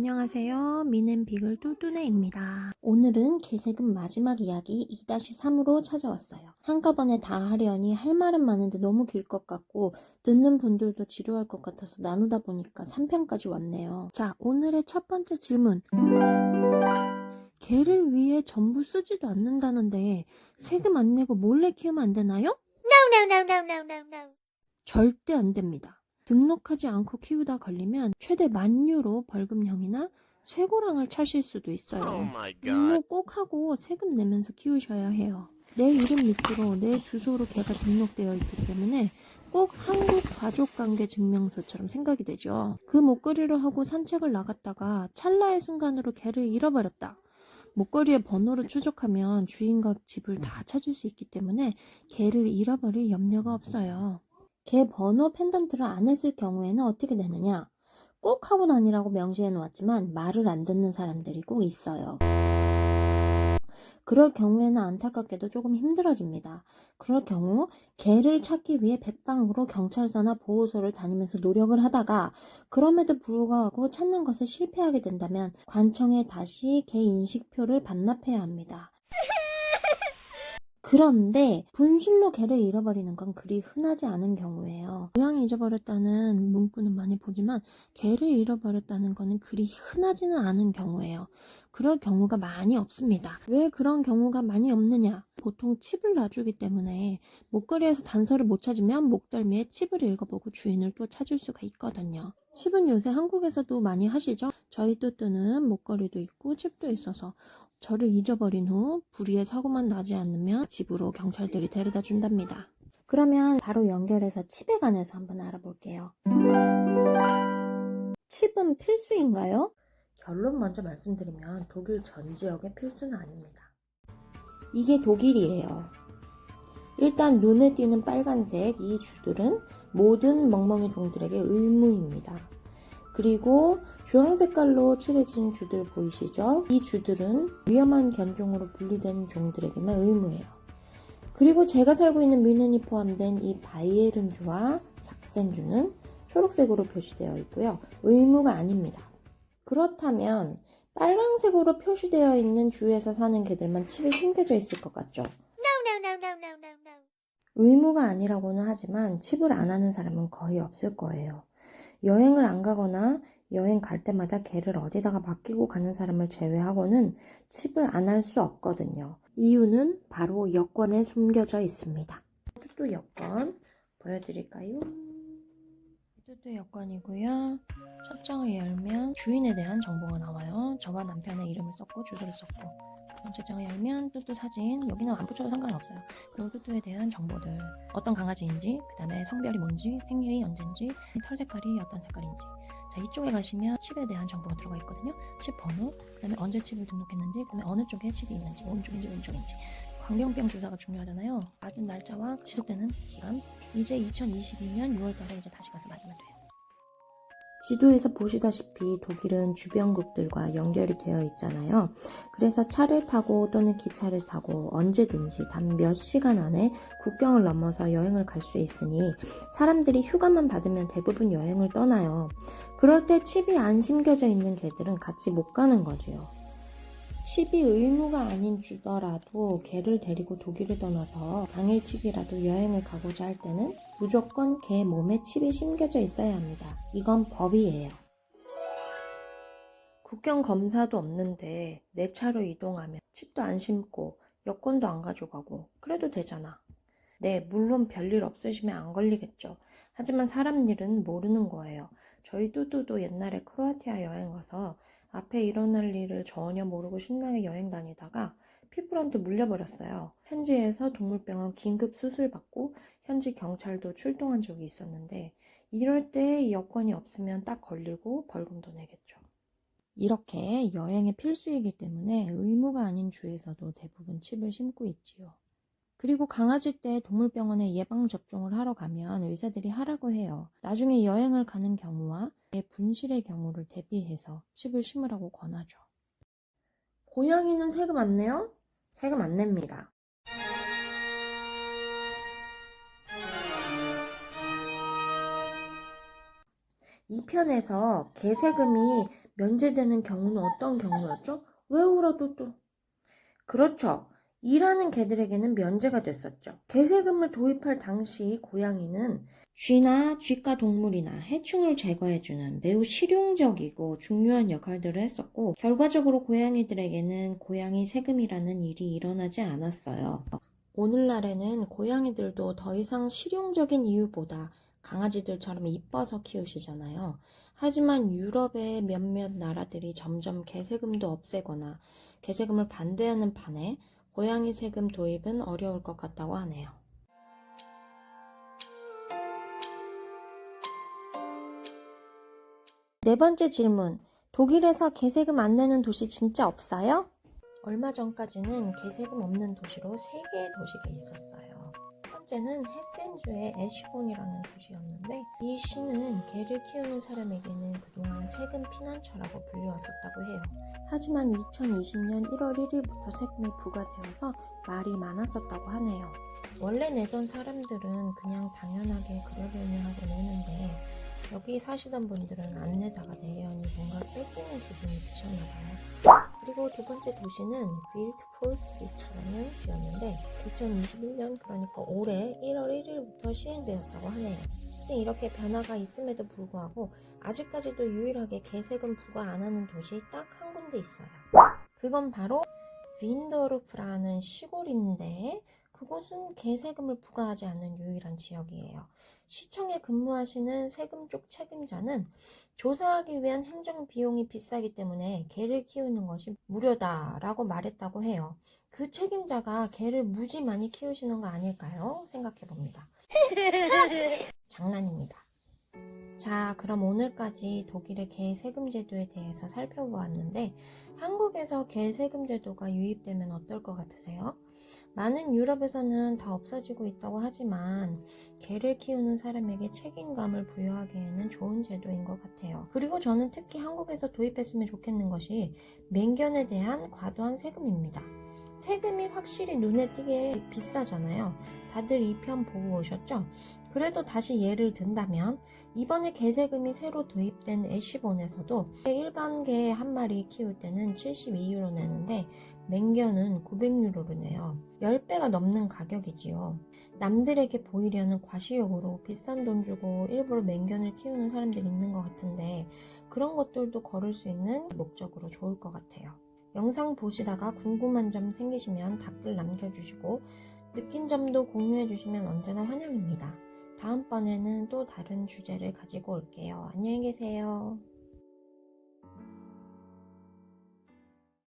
안녕하세요. 미넨비글 뚜뚜네입니다. 오늘은 개세금 마지막 이야기 2-3으로 찾아왔어요. 한꺼번에 다 하려니 할 말은 많은데 너무 길 것 같고 듣는 분들도 지루할 것 같아서 나누다 보니까 3편까지 왔네요. 자, 오늘의 첫 번째 질문. 개를 위해 전부 쓰지도 않는다는데 세금 안 내고 몰래 키우면 안 되나요? No. 절대 안 됩니다. 등록하지 않고 키우다 걸리면 최대 10,000유로 벌금형이나 쇠고랑을 차실 수도 있어요. 등록 꼭 하고 세금 내면서 키우셔야 해요. 내 이름 밑으로 내 주소로 개가 등록되어 있기 때문에 꼭 한국 가족관계 증명서처럼 생각이 되죠. 그 목걸이를 하고 산책을 나갔다가 찰나의 순간으로 개를 잃어버렸다. 목걸이의 번호를 추적하면 주인과 집을 다 찾을 수 있기 때문에 개를 잃어버릴 염려가 없어요. 개 번호 펜던트를 안 했을 경우에는 어떻게 되느냐? 꼭 하고 다니라고 명시해 놓았지만 말을 안 듣는 사람들이 꼭 있어요. 그럴 경우에는 안타깝게도 조금 힘들어집니다. 그럴 경우 개를 찾기 위해 백방으로 경찰서나 보호소를 다니면서 노력을 하다가 그럼에도 불구하고 찾는 것에 실패하게 된다면 관청에 다시 개 인식표를 반납해야 합니다. 그런데 분실로 개를 잃어버리는 건 그리 흔하지 않은 경우예요. 고양이 잊어버렸다는 문구는 많이 보지만 개를 잃어버렸다는 거는 그리 흔하지는 않은 경우예요. 그럴 경우가 많이 없습니다. 왜 그런 경우가 많이 없느냐? 보통 칩을 놔주기 때문에 목걸이에서 단서를 못 찾으면 목덜미에 칩을 읽어보고 주인을 또 찾을 수가 있거든요. 칩은 요새 한국에서도 많이 하시죠? 저희 뚜뚜는 목걸이도 있고 칩도 있어서 저를 잊어버린 후 불의의 사고만 나지 않으면 집으로 경찰들이 데려다 준답니다. 그러면 바로 연결해서 칩에 관해서 한번 알아볼게요. 칩은 필수인가요? 결론 먼저 말씀드리면 독일 전 지역의 필수는 아닙니다. 이게 독일이에요. 일단 눈에 띄는 빨간색 이 줄들은 모든 멍멍이 종들에게 의무입니다. 그리고 주황 색깔로 칠해진 줄들 보이시죠? 이 줄들은 위험한 견종으로 분리된 종들에게만 의무예요. 그리고 제가 살고 있는 뮌헨이 포함된 이 바이에른주와 작센주는 초록색으로 표시되어 있고요. 의무가 아닙니다. 그렇다면 빨강색으로 표시되어 있는 주에서 사는 개들만 칩이 심겨져 있을 것 같죠? No. 의무가 아니라고는 하지만 칩을 안 하는 사람은 거의 없을 거예요. 여행을 안 가거나 여행 갈 때마다 개를 어디다가 맡기고 가는 사람을 제외하고는 칩을 안 할 수 없거든요. 이유는 바로 여권에 숨겨져 있습니다. 뚜뚜 여권 보여드릴까요? 뚜뚜 여권이고요. 첫 장을 열면 주인에 대한 정보가 나와요. 저와 남편의 이름을 썼고 주소를 썼고, 번째 장을 열면 뚜뚜 사진, 여기는 안 붙여도 상관없어요. 그리고 뚜뚜에 대한 정보들, 어떤 강아지인지, 그 다음에 성별이 뭔지, 생일이 언제인지, 털 색깔이 어떤 색깔인지. 자, 이쪽에 가시면 칩에 대한 정보가 들어가 있거든요. 칩 번호, 그 다음에 언제 칩을 등록했는지, 그 다음에 어느 쪽에 칩이 있는지, 오른쪽인지 왼쪽인지. 광병병 주사가 중요하잖아요. 맞은 날짜와 지속되는 기간. 이제 2022년 6월달에 이제 다시 가서 맞으면 돼요. 지도에서 보시다시피 독일은 주변국들과 연결이 되어 있잖아요. 그래서 차를 타고 또는 기차를 타고 언제든지 단 몇 시간 안에 국경을 넘어서 여행을 갈 수 있으니 사람들이 휴가만 받으면 대부분 여행을 떠나요. 그럴 때 칩이 안 심겨져 있는 개들은 같이 못 가는 거죠. 칩이 의무가 아닌 주더라도 개를 데리고 독일을 떠나서 당일치기라도 여행을 가고자 할 때는 무조건 개 몸에 칩이 심겨져 있어야 합니다. 이건 법이에요. 국경 검사도 없는데 내 차로 이동하면 칩도 안 심고 여권도 안 가져가고 그래도 되잖아. 네, 물론 별일 없으시면 안 걸리겠죠. 하지만 사람 일은 모르는 거예요. 저희 뚜뚜도 옛날에 크로아티아 여행 가서 앞에 일어날 일을 전혀 모르고 신나게 여행 다니다가 피플한테 물려버렸어요. 현지에서 동물병원 긴급 수술 받고 현지 경찰도 출동한 적이 있었는데 이럴 때 여권이 없으면 딱 걸리고 벌금도 내겠죠. 이렇게 여행의 필수이기 때문에 의무가 아닌 주에서도 대부분 칩을 심고 있지요. 그리고 강아지 때 동물병원에 예방접종을 하러 가면 의사들이 하라고 해요. 나중에 여행을 가는 경우와 분실의 경우를 대비해서 칩을 심으라고 권하죠. 고양이는 세금 안 내요? 세금 안 냅니다. 이 편에서 개세금이 면제되는 경우는 어떤 경우였죠? 왜 울어도 또. 그렇죠. 일하는 개들에게는 면제가 됐었죠. 개세금을 도입할 당시 고양이는 쥐나 쥐과 동물이나 해충을 제거해주는 매우 실용적이고 중요한 역할들을 했었고, 결과적으로 고양이들에게는 고양이 세금이라는 일이 일어나지 않았어요. 오늘날에는 고양이들도 더 이상 실용적인 이유보다 강아지들처럼 이뻐서 키우시잖아요. 하지만 유럽의 몇몇 나라들이 점점 개세금도 없애거나 개세금을 반대하는 판에 고양이 세금 도입은 어려울 것 같다고 하네요. 네 번째 질문. 독일에서 개세금 안 내는 도시 진짜 없어요? 얼마 전까지는 개세금 없는 도시로 3개의 도시가 있었어요. 첫 번째는 헤센주의 에슈본이라는 도시였는데, 이 시는 개를 키우는 사람에게는 그동안 세금 피난처라고 불리웠었다고 해요. 하지만 2020년 1월 1일부터 세금이 부과되어서 말이 많았었다고 하네요. 원래 내던 사람들은 그냥 당연하게 그러려니 하고 내는데, 여기 사시던 분들은 안 내다가 내려니 뭔가 뺏기는 기분이 드셨나봐요. 그리고 두 번째 도시는 빌트폴스리트라는 도시였는데 2021년, 그러니까 올해 1월 1일부터 시행되었다고 하네요. 이렇게 변화가 있음에도 불구하고 아직까지도 유일하게 개세금 부과 안 하는 도시 딱 한 군데 있어요. 그건 바로 윈더르프라는 시골인데, 그곳은 개세금을 부과하지 않는 유일한 지역이에요. 시청에 근무하시는 세금 쪽 책임자는 조사하기 위한 행정 비용이 비싸기 때문에 개를 키우는 것이 무료다라고 말했다고 해요. 그 책임자가 개를 무지 많이 키우시는 거 아닐까요? 생각해 봅니다. 장난입니다. 자, 그럼 오늘까지 독일의 개세금 제도에 대해서 살펴보았는데, 한국에서 개세금 제도가 유입되면 어떨 것 같으세요? 많은 유럽에서는 다 없어지고 있다고 하지만 개를 키우는 사람에게 책임감을 부여하기에는 좋은 제도인 것 같아요. 그리고 저는 특히 한국에서 도입했으면 좋겠는 것이 맹견에 대한 과도한 세금입니다. 세금이 확실히 눈에 띄게 비싸잖아요. 다들 이 편 보고 오셨죠? 그래도 다시 예를 든다면 이번에 개세금이 새로 도입된 애쉬본에서도 일반 개 한 마리 키울 때는 72유로 내는데 맹견은 900유로를 내요. 10배가 넘는 가격이지요. 남들에게 보이려는 과시욕으로 비싼 돈 주고 일부러 맹견을 키우는 사람들이 있는 것 같은데, 그런 것들도 걸을 수 있는 목적으로 좋을 것 같아요. 영상 보시다가 궁금한 점 생기시면 댓글 남겨주시고 느낀 점도 공유해주시면 언제나 환영입니다. 다음번에는 또 다른 주제를 가지고 올게요. 안녕히 계세요.